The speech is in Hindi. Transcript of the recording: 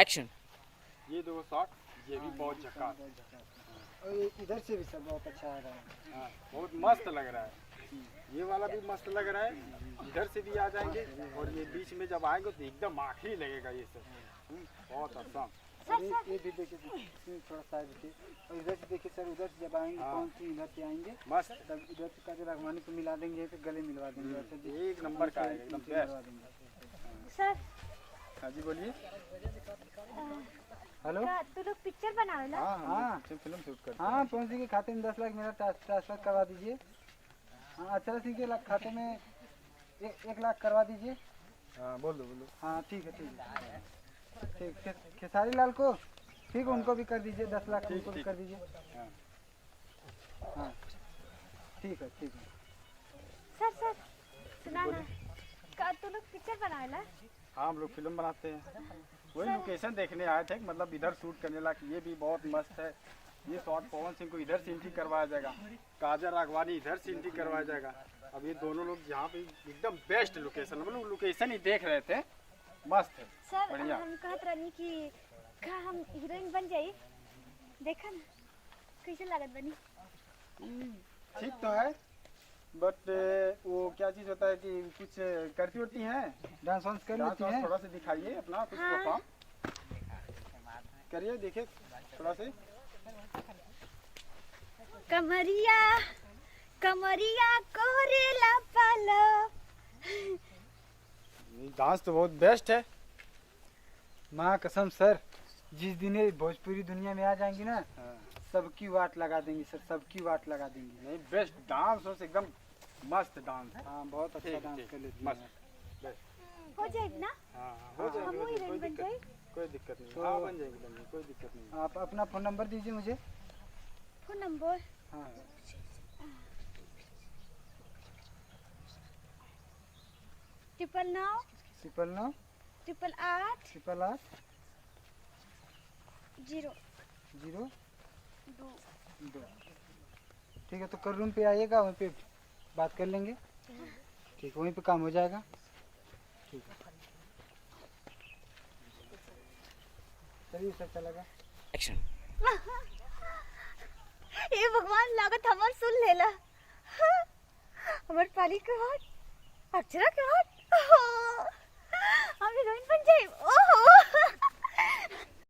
एक्शन। ये दो शॉट, ये भी बहुत झकास। और इधर से भी सब बहुत अच्छा आ रहा है। हाँ, बहुत मस्त लग रहा है। ये वाला भी मस्त लग रहा है। इधर से भी आ जाएंगे और ये बीच में जब आएंगे तो एकदम आखिरी लगेगा ये सब। बहुत अच्छा। ये भी देखिए, इसमें थोड़ा साइड देखिए। और इधर से देखिए सर, उधर से जब आएंगे कौन सी इधर से आएंगे मस्त, तब इधर से का रखवानी को मिला देंगे, फिर गले मिलवा देंगे। एक नंबर का है, एकदम बेस्ट। सर हाँ जी बोलिए। हेलो, तू लोग पिक्चर बनावेला? हाँ, फिल्म शूट करते हैं। हाँ पवन सिंह के खाते में 10 लाख मेरा ट्रांसफर करवा दीजिए। हाँ अक्षरा सिंह के खाते में 1 लाख करवा दीजिए। हाँ बोलो। हाँ ठीक है। ठीक, खेसारी लाल को ठीक, उनको भी कर दीजिए 10 लाख, उनको भी कर दीजिए। हाँ ठीक है। सर सुना ना, का तू लोग पिक्चर बनावेला? हाँ, हम लोग फिल्म बनाते हैं। वही लोकेशन देखने आए थे, मतलब इधर शूट करने लायक। ये भी बहुत मस्त है। ये शॉट पवन सिंह को इधर से एंट्री करवाया जाएगा, काजल राघवानी इधर से एंट्री करवाया जाएगा। अब ये दोनों लोग यहाँ पे एकदम बेस्ट लोकेशन, मतलब लोकेशन ही देख रहे थे, मस्त है। सर बढ़िया। हम कहत रहनी कि का हम हीरोइन बन जाई, देखा ना कैसे लागत बनी। ठीक तो है, बट वो क्या चीज होता है कि कुछ करती होती है, डांस वांस कर लेती हैं। थोड़ा सा दिखाइए अपना कुछ हाँ। परफॉर्म करिए, देखिए थोड़ा से। कमरिया कोरेला पालो। डांस तो बहुत बेस्ट है। माँ कसम सर, जिस दिन ये भोजपुरी दुनिया में आ जाएंगी ना, सबकी वाट लगा देंगी सर, सबकी वाट लगा देंगी। नहीं, बेस्ट डांस हो, एकदम मस्त डांस। हाँ बहुत अच्छा ठीक, डांस ठीक, कर लेती मस्त, हैं। बेस्ट। हो जाएगी ना? हाँ, हो जाएगी, हम हो जाएगी, हीरोइन बन जाए। कोई दिक्कत नहीं। तो- हाँ, बन जाएगी, कोई दिक्कत नहीं। आप अपना फ़ोन नंबर दीजिए मुझे। फोन नंबर हाँ 999 999 888 888 0 0 2। 2। ठीक है, तो कल रूम पे आइएगा, वहीं पे बात कर लेंगे। ठीक, वहीं पे काम हो जाएगा। ठीक है, चलिए सर, चलेगा। एक्शन। ए भगवान, लागत हमर सुन लेला। हमर पाली के हाथ, अक्षरा के हाथ, हम हीरोइन बन जाए। ओहो